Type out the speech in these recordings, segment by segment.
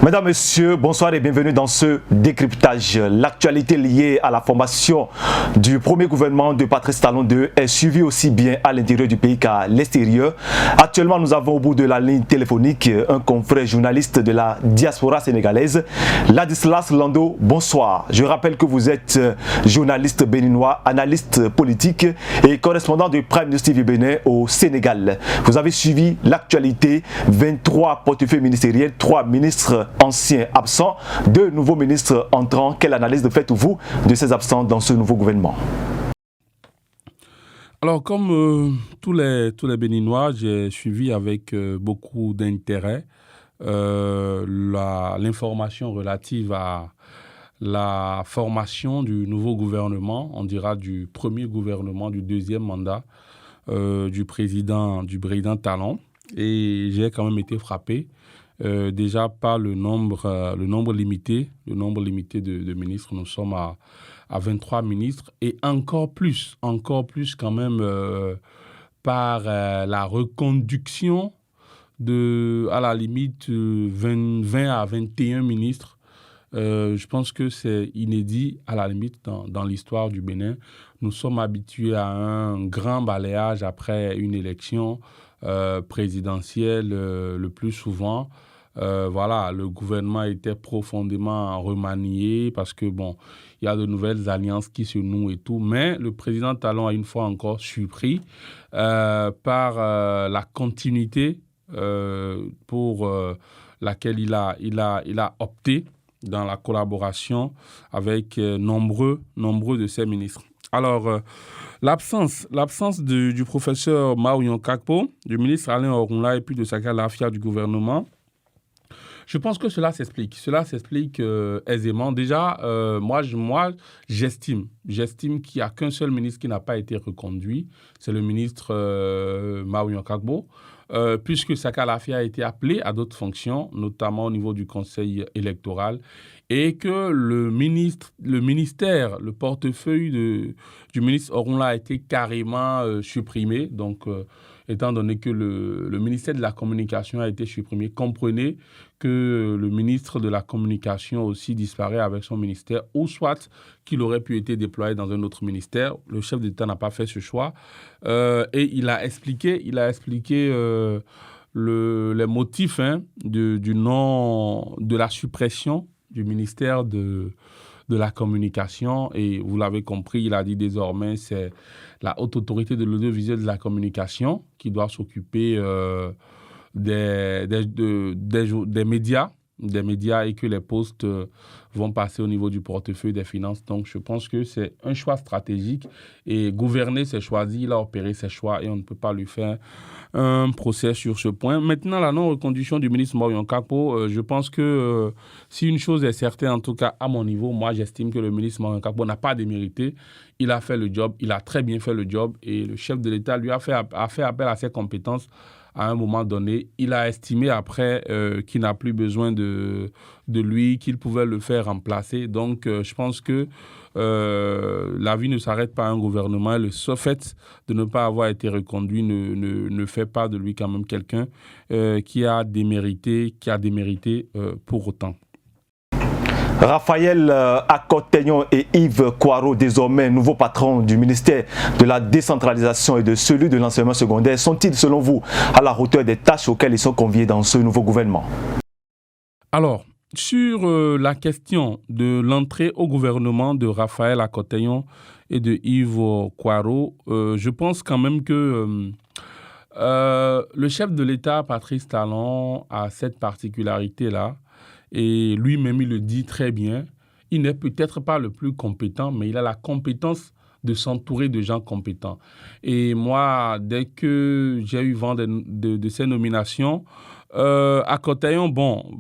Mesdames, Messieurs, bonsoir et bienvenue dans ce décryptage. L'actualité liée à la formation du premier gouvernement de Patrice Talon II est suivie aussi bien à l'intérieur du pays qu'à l'extérieur. Actuellement, nous avons au bout de la ligne téléphonique un confrère journaliste de la diaspora sénégalaise, Ladislas Lando. Bonsoir. Je rappelle que vous êtes journaliste béninois, analyste politique et correspondant du Prime News TV Bénin au Sénégal. Vous avez suivi l'actualité, 23 portefeuilles ministériels, 3 ministres anciens absents, 2 nouveaux ministres entrants. Quelle analyse faites-vous de ces absents dans ce nouveau gouvernement? Alors, comme tous les Béninois, j'ai suivi avec beaucoup d'intérêt l'information relative à la formation du nouveau gouvernement, on dira du premier gouvernement, du deuxième mandat du président Talon. Et j'ai quand même été frappé déjà par le nombre limité de ministres. Nous sommes à 23 ministres et encore plus quand même par la reconduction à la limite 20 à 21 ministres. Je pense que c'est inédit à la limite dans l'histoire du Bénin. Nous sommes habitués à un grand balayage après une élection présidentielle le plus souvent. Le gouvernement était profondément remanié parce que il y a de nouvelles alliances qui se nouent et tout. Mais le président Talon a une fois encore surpris par la continuité pour laquelle il a opté dans la collaboration avec nombreux de ses ministres. Alors, l'absence du professeur Mao Yonkakpo, du ministre Alain Orunla et puis de Saka Lafia du gouvernement, je pense que cela s'explique. Aisément. Déjà, moi, j'estime qu'il n'y a qu'un seul ministre qui n'a pas été reconduit. C'est le ministre Mao Yonkakpo. Puisque Saka Lafia a été appelé à d'autres fonctions, notamment au niveau du conseil électoral, et que le portefeuille du ministre Orunla a été carrément supprimé. Donc, étant donné que le ministère de la Communication a été supprimé, comprenez que le ministre de la Communication aussi disparaît avec son ministère, ou soit qu'il aurait pu être déployé dans un autre ministère. Le chef d'État n'a pas fait ce choix. Et il a expliqué les motifs du nom de la suppression du ministère de la Communication. Et vous l'avez compris, il a dit désormais c'est la haute autorité de l'audiovisuel de la communication qui doit s'occuper des médias et que les postes vont passer au niveau du portefeuille des finances. Donc, je pense que c'est un choix stratégique et gouverner, c'est choisir. Il a opéré ses choix et on ne peut pas lui faire un procès sur ce point. Maintenant, la non-reconduction du ministre Mao Yonkakpo, je pense que si une chose est certaine, en tout cas à mon niveau, moi j'estime que le ministre Mao Yonkakpo n'a pas démérité. Il a fait le job, il a très bien fait le job et le chef de l'État lui a fait appel à ses compétences. À un moment donné, il a estimé après qu'il n'a plus besoin de lui, qu'il pouvait le faire remplacer. Donc, je pense que la vie ne s'arrête pas à un gouvernement. Et le seul fait de ne pas avoir été reconduit ne fait pas de lui quand même quelqu'un qui a démérité pour autant. Raphaël Akot-Taignon et Yves Kouaro, désormais nouveaux patrons du ministère de la décentralisation et de celui de l'enseignement secondaire, sont-ils selon vous à la hauteur des tâches auxquelles ils sont conviés dans ce nouveau gouvernement? Alors, sur la question de l'entrée au gouvernement de Raphaël Akot-Taignon et de Yves Kouaro, je pense quand même que le chef de l'État, Patrice Talon, a cette particularité-là. Et lui-même, il le dit très bien. Il n'est peut-être pas le plus compétent, mais il a la compétence de s'entourer de gens compétents. Et moi, dès que j'ai eu vent de ces nominations, Akot-Taignon,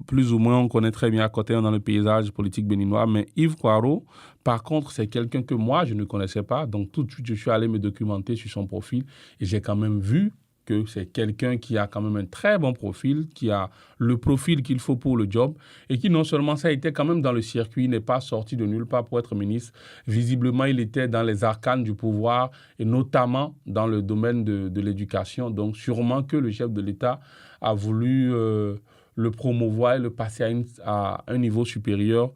plus ou moins, on connaît très bien Akot-Taignon dans le paysage politique béninois, mais Yves Kouaro, par contre, c'est quelqu'un que moi, je ne connaissais pas. Donc, tout de suite, je suis allé me documenter sur son profil et j'ai quand même vu que c'est quelqu'un qui a quand même un très bon profil, qui a le profil qu'il faut pour le job et qui non seulement ça a été quand même dans le circuit, il n'est pas sorti de nulle part pour être ministre. Visiblement, il était dans les arcanes du pouvoir et notamment dans le domaine de l'éducation. Donc sûrement que le chef de l'État a voulu le promouvoir et le passer à un niveau supérieur,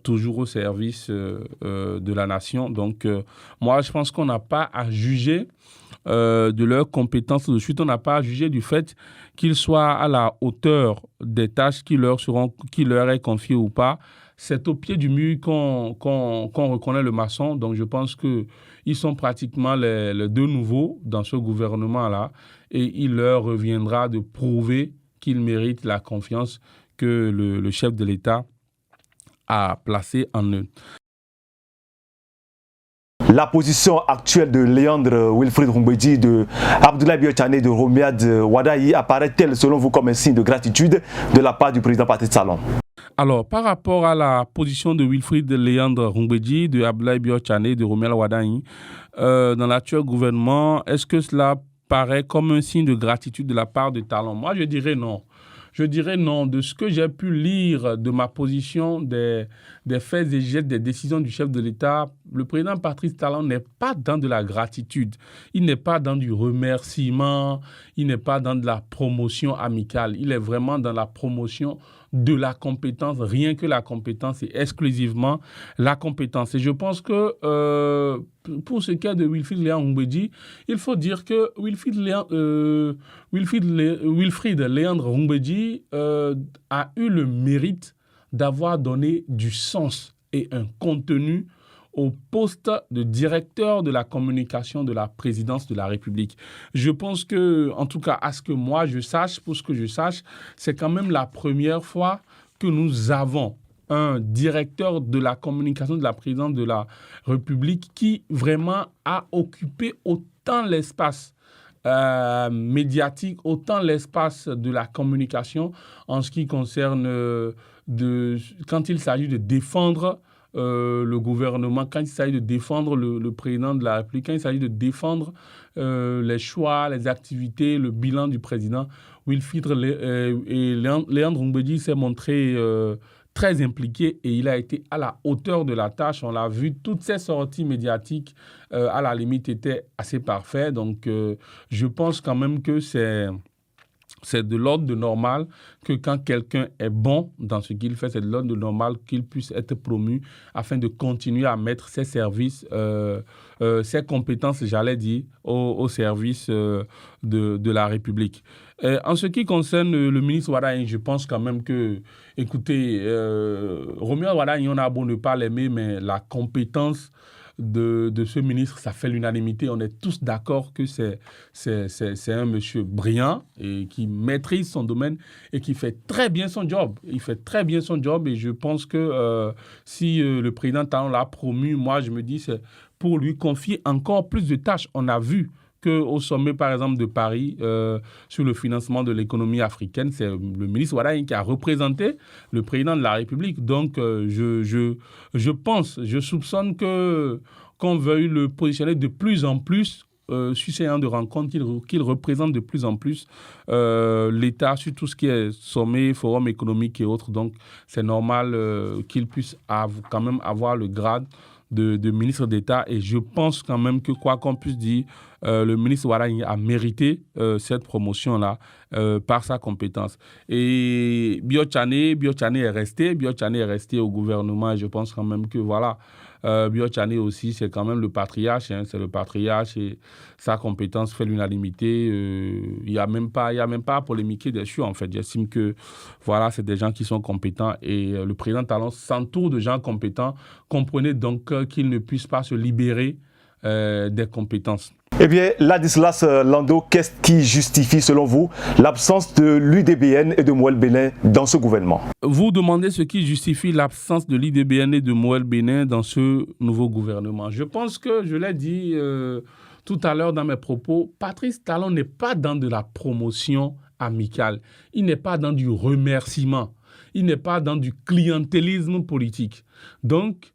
toujours au service de la nation. Donc, moi, je pense qu'on n'a pas à juger de leurs compétences tout de suite. On n'a pas à juger du fait qu'ils soient à la hauteur des tâches qui leur est confiées ou pas. C'est au pied du mur qu'on reconnaît le maçon. Donc, je pense qu'ils sont pratiquement les deux nouveaux dans ce gouvernement-là. Et il leur reviendra de prouver qu'ils méritent la confiance que le chef de l'État a placée en eux. La position actuelle de Léandre Wilfried Rumbedi, de Abdoulaye Biotchane et de Romiad Wadayi apparaît-elle selon vous comme un signe de gratitude de la part du président Patrice Talon? Alors, par rapport à la position de Wilfried Léandre Rumbedi, de Abdoulaye Biotchane et de Romiad Wadayi dans l'actuel gouvernement, est-ce que cela paraît comme un signe de gratitude de la part de Talon? Moi, je dirais non. Je dirais non. De ce que j'ai pu lire de ma position, des faits et gestes, des décisions du chef de l'État, le président Patrice Talon n'est pas dans de la gratitude. Il n'est pas dans du remerciement. Il n'est pas dans de la promotion amicale. Il est vraiment dans la promotion de la compétence, rien que la compétence et exclusivement la compétence. Et je pense que pour ce cas de Wilfried Léandre Rumbedi, il faut dire que Wilfried Léandre Rumbedi a eu le mérite d'avoir donné du sens et un contenu au poste de directeur de la communication de la présidence de la République. Je pense que, en tout cas, à ce que moi je sache, pour ce que je sache, c'est quand même la première fois que nous avons un directeur de la communication de la présidence de la République qui vraiment a occupé autant l'espace médiatique, autant l'espace de la communication en ce qui concerne quand il s'agit de défendre le gouvernement, quand il s'agit de défendre le président de la République, quand il s'agit de défendre les choix, les activités, le bilan du président, Léandre Rumbedi s'est montré très impliqué et il a été à la hauteur de la tâche. On l'a vu, toutes ces sorties médiatiques, à la limite, étaient assez parfaites. Donc, je pense quand même que c'est de l'ordre de normal que quand quelqu'un est bon dans ce qu'il fait, c'est de l'ordre de normal qu'il puisse être promu afin de continuer à mettre ses services, ses compétences, j'allais dire, au service de la République. En ce qui concerne le ministre Wadayi, je pense quand même que, écoutez, Romiad Wadayi, on a beau ne pas l'aimer, mais la compétence de ce ministre, ça fait l'unanimité. On est tous d'accord que c'est un monsieur brillant et qui maîtrise son domaine et qui fait très bien son job. Il fait très bien son job et je pense que si le président Talon l'a promu, moi je me dis c'est pour lui confier encore plus de tâches. On a vu qu'au sommet, par exemple, de Paris, sur le financement de l'économie africaine, c'est le ministre Wadayi qui a représenté le président de la République. Donc, je soupçonne qu'on veuille le positionner de plus en plus sur ces de rencontres, qu'il représente de plus en plus l'État sur tout ce qui est sommet, forum économique et autres. Donc, c'est normal qu'il puisse quand même avoir le grade de ministre d'État et je pense quand même que quoi qu'on puisse dire, le ministre Wadayi a mérité cette promotion-là par sa compétence. Et Biotchane est resté au gouvernement et je pense quand même que voilà, Biotchane aussi, c'est quand même le patriarche, c'est le patriarche et sa compétence fait l'unanimité. Il n'y a même pas à polémiquer dessus en fait. J'estime que voilà, c'est des gens qui sont compétents et le président Talon s'entoure de gens compétents. Comprenez donc qu'il ne puisse pas se libérer des compétences. Eh bien, Ladislas Lando, qu'est-ce qui justifie, selon vous, l'absence de l'UDBN et de Moël Bénin dans ce gouvernement? Vous demandez ce qui justifie l'absence de l'UDBN et de Moël Bénin dans ce nouveau gouvernement. Je pense que, je l'ai dit tout à l'heure dans mes propos, Patrice Talon n'est pas dans de la promotion amicale. Il n'est pas dans du remerciement. Il n'est pas dans du clientélisme politique. Donc,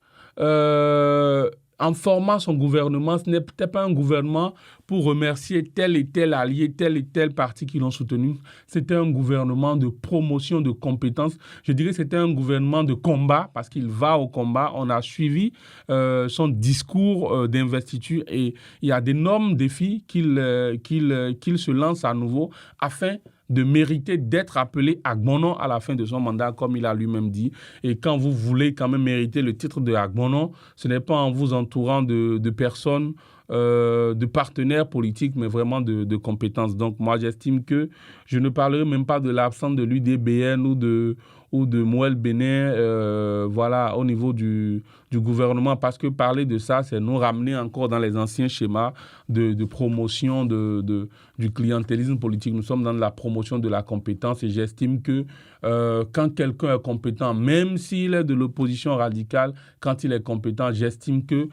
en formant son gouvernement, ce n'était pas un gouvernement pour remercier tel et tel allié, tel et tel parti qui l'ont soutenu. C'était un gouvernement de promotion de compétences. Je dirais que c'était un gouvernement de combat parce qu'il va au combat. On a suivi son discours d'investiture et il y a d'énormes défis qu'il se lance à nouveau afin de mériter d'être appelé Agbono à la fin de son mandat, comme il a lui-même dit. Et quand vous voulez quand même mériter le titre de Agbono, ce n'est pas en vous entourant de personnes, de partenaires politiques, mais vraiment de compétences. Donc moi, j'estime que je ne parlerai même pas de l'absence de l'UDBN ou de Moël Bénin, voilà, au niveau du gouvernement, parce que parler de ça, c'est nous ramener encore dans les anciens schémas de promotion du clientélisme politique. Nous sommes dans la promotion de la compétence et j'estime que quand quelqu'un est compétent, même s'il est de l'opposition radicale, quand il est compétent, j'estime que,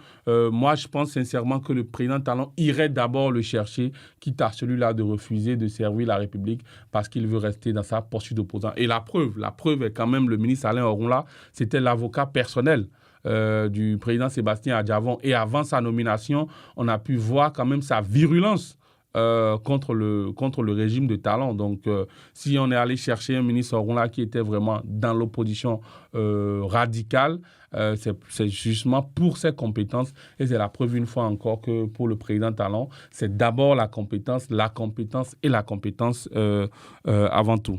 moi, je pense sincèrement que le président Talon irait d'abord le chercher, quitte à celui-là de refuser de servir la République parce qu'il veut rester dans sa posture d'opposant. Et la preuve est quand même le ministre Alain Orunla, c'était l'avocat personnel du président Sébastien Adjavon. Et avant sa nomination, on a pu voir quand même sa virulence contre le régime de Talon. Donc, si on est allé chercher un ministre Orunla qui était vraiment dans l'opposition radicale, c'est justement pour ses compétences. Et c'est la preuve une fois encore que pour le président Talon, c'est d'abord la compétence et la compétence avant tout.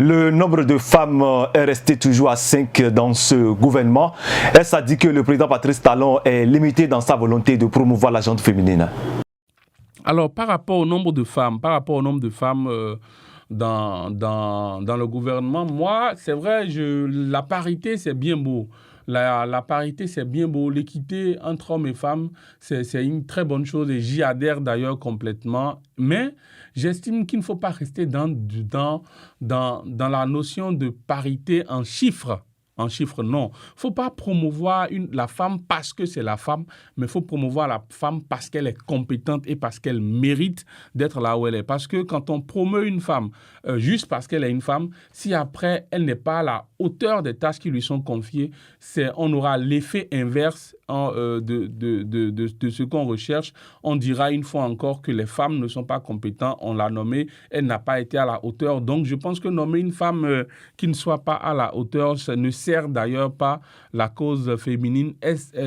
Le nombre de femmes est resté toujours à 5 dans ce gouvernement. Est-ce à dire que le président Patrice Talon est limité dans sa volonté de promouvoir la gente féminine? Alors, par rapport au nombre de femmes dans le gouvernement, moi, c'est vrai, la parité, c'est bien beau. La parité, c'est bien beau. L'équité entre hommes et femmes, c'est une très bonne chose et j'y adhère d'ailleurs complètement. Mais j'estime qu'il ne faut pas rester dans la notion de parité en chiffres. En chiffres, non. Il ne faut pas promouvoir la femme parce que c'est la femme, mais il faut promouvoir la femme parce qu'elle est compétente et parce qu'elle mérite d'être là où elle est. Parce que quand on promeut une femme juste parce qu'elle est une femme, si après elle n'est pas à la hauteur des tâches qui lui sont confiées, on aura l'effet inverse de ce qu'on recherche. On dira une fois encore que les femmes ne sont pas compétentes. On l'a nommée, elle n'a pas été à la hauteur. Donc je pense que nommer une femme qui ne soit pas à la hauteur, ça ne sert d'ailleurs pas la cause féminine.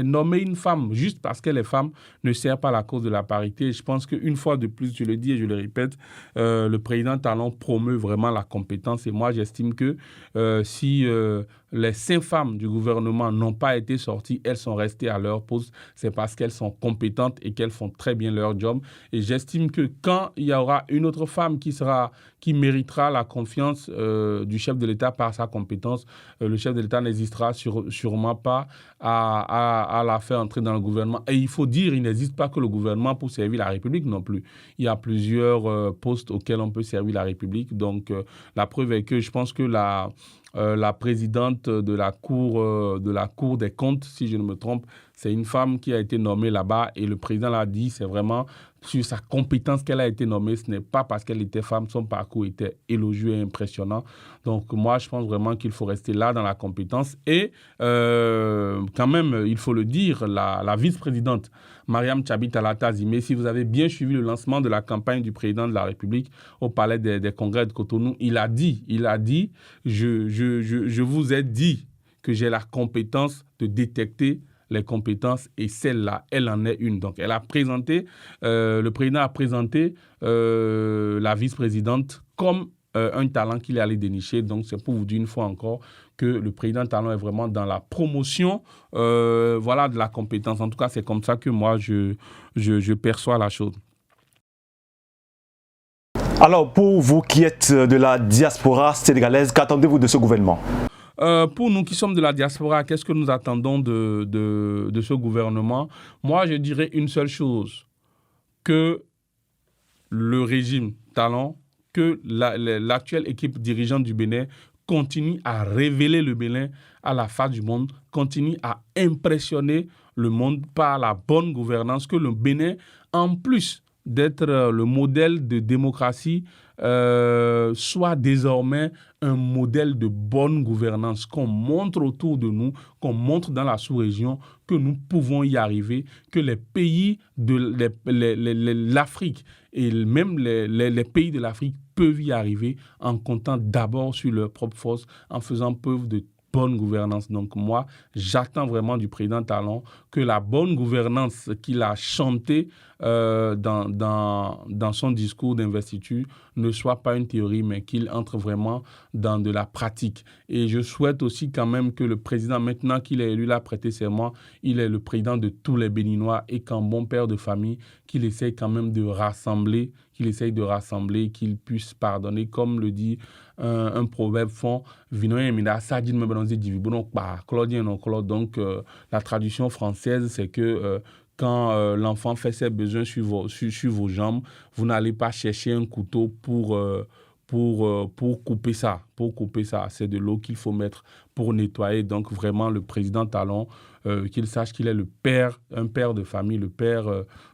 Nommer une femme juste parce qu'elle est femme ne sert pas la cause de la parité. Je pense qu'une fois de plus, je le dis et je le répète, le président Talon promeut vraiment la compétence. Et moi, j'estime que si les 5 femmes du gouvernement n'ont pas été sorties, elles sont restées à leur poste, c'est parce qu'elles sont compétentes et qu'elles font très bien leur job. Et j'estime que quand il y aura une autre femme qui méritera la confiance du chef de l'État par sa compétence, le chef de l'État n'hésitera sûrement pas à la faire entrer dans le gouvernement. Et il faut dire, il n'existe pas que le gouvernement pour servir la République non plus. Il y a plusieurs postes auxquels on peut servir la République. Donc, la preuve est que je pense que la présidente de la Cour des comptes, si je ne me trompe, c'est une femme qui a été nommée là-bas et le président l'a dit, c'est vraiment sur sa compétence qu'elle a été nommée. Ce n'est pas parce qu'elle était femme, son parcours était élogieux et impressionnant. Donc moi, je pense vraiment qu'il faut rester là dans la compétence. Et quand même, il faut le dire, la vice-présidente Mariam Tchabi Talata Zimé, si vous avez bien suivi le lancement de la campagne du président de la République au palais des congrès de Cotonou, il a dit, je vous ai dit que j'ai la compétence de détecter les compétences et celle-là, elle en est une. Donc, elle a présenté, le président a présenté la vice-présidente comme un talent qu'il est allé dénicher. Donc, c'est pour vous dire une fois encore que le président Talon est vraiment dans la promotion de la compétence. En tout cas, c'est comme ça que moi, je perçois la chose. Alors, pour vous qui êtes de la diaspora sénégalaise, qu'attendez-vous de ce gouvernement ? Pour nous qui sommes de la diaspora, qu'est-ce que nous attendons de ce gouvernement ? Moi, je dirais une seule chose, que le régime Talon, que l'actuelle équipe dirigeante du Bénin continue à révéler le Bénin à la face du monde, continue à impressionner le monde par la bonne gouvernance, que le Bénin, en plus d'être le modèle de démocratie, soit désormais un modèle de bonne gouvernance, qu'on montre autour de nous, qu'on montre dans la sous-région que nous pouvons y arriver, que les pays de l'Afrique et même les pays de l'Afrique peuvent y arriver en comptant d'abord sur leurs propres forces, en faisant preuve de bonne gouvernance. Donc moi, j'attends vraiment du président Talon que la bonne gouvernance qu'il a chantée dans son discours d'investiture ne soit pas une théorie, mais qu'il entre vraiment dans de la pratique. Et je souhaite aussi quand même que le président, maintenant qu'il est élu là, prêté serment, il est le président de tous les Béninois et qu'en bon père de famille, qu'il essaye quand même de rassembler, qu'il puisse pardonner, comme le dit un proverbe fond. Donc la traduction française, c'est que quand l'enfant fait ses besoins sur vos jambes, vous n'allez pas chercher un couteau pour couper ça. C'est de l'eau qu'il faut mettre pour nettoyer. Donc vraiment, le président Talon, qu'il sache qu'il est un père de famille, le père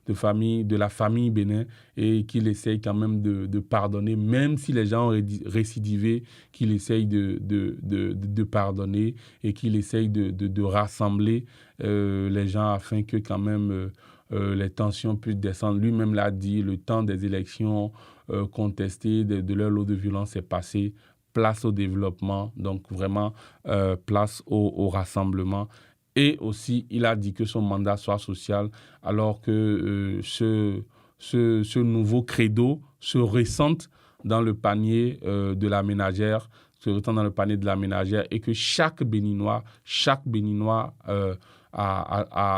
de famille, de la famille Bénin, et qu'il essaye quand même de pardonner, même si les gens ont récidivé, qu'il essaye de pardonner et qu'il essaye de rassembler les gens afin que quand même les tensions puissent descendre. Lui-même l'a dit, le temps des élections contestées, de leur lot de violence est passé. Place au développement, donc vraiment place au rassemblement. Et aussi, il a dit que son mandat soit social, alors que ce nouveau credo se ressente dans le panier de la ménagère, et que chaque Béninois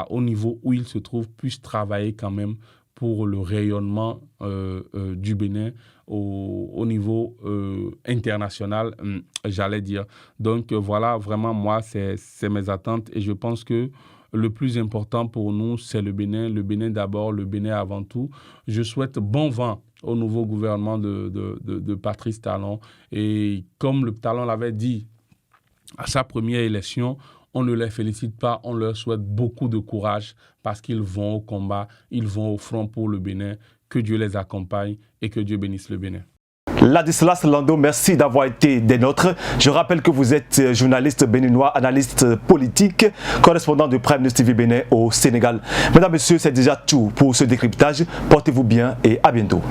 au niveau où il se trouve, puisse travailler quand même pour le rayonnement du Bénin au niveau international, j'allais dire. Donc voilà, vraiment, moi, c'est mes attentes et je pense que le plus important pour nous, c'est le Bénin d'abord, le Bénin avant tout. Je souhaite bon vent au nouveau gouvernement de Patrice Talon. Et comme le Talon l'avait dit à sa première élection, on ne les félicite pas, on leur souhaite beaucoup de courage parce qu'ils vont au combat, ils vont au front pour le Bénin. Que Dieu les accompagne et que Dieu bénisse le Bénin. Ladislas Lando, merci d'avoir été des nôtres. Je rappelle que vous êtes journaliste béninois, analyste politique, correspondant de Prime News TV Bénin au Sénégal. Mesdames, Messieurs, c'est déjà tout pour ce décryptage. Portez-vous bien et à bientôt.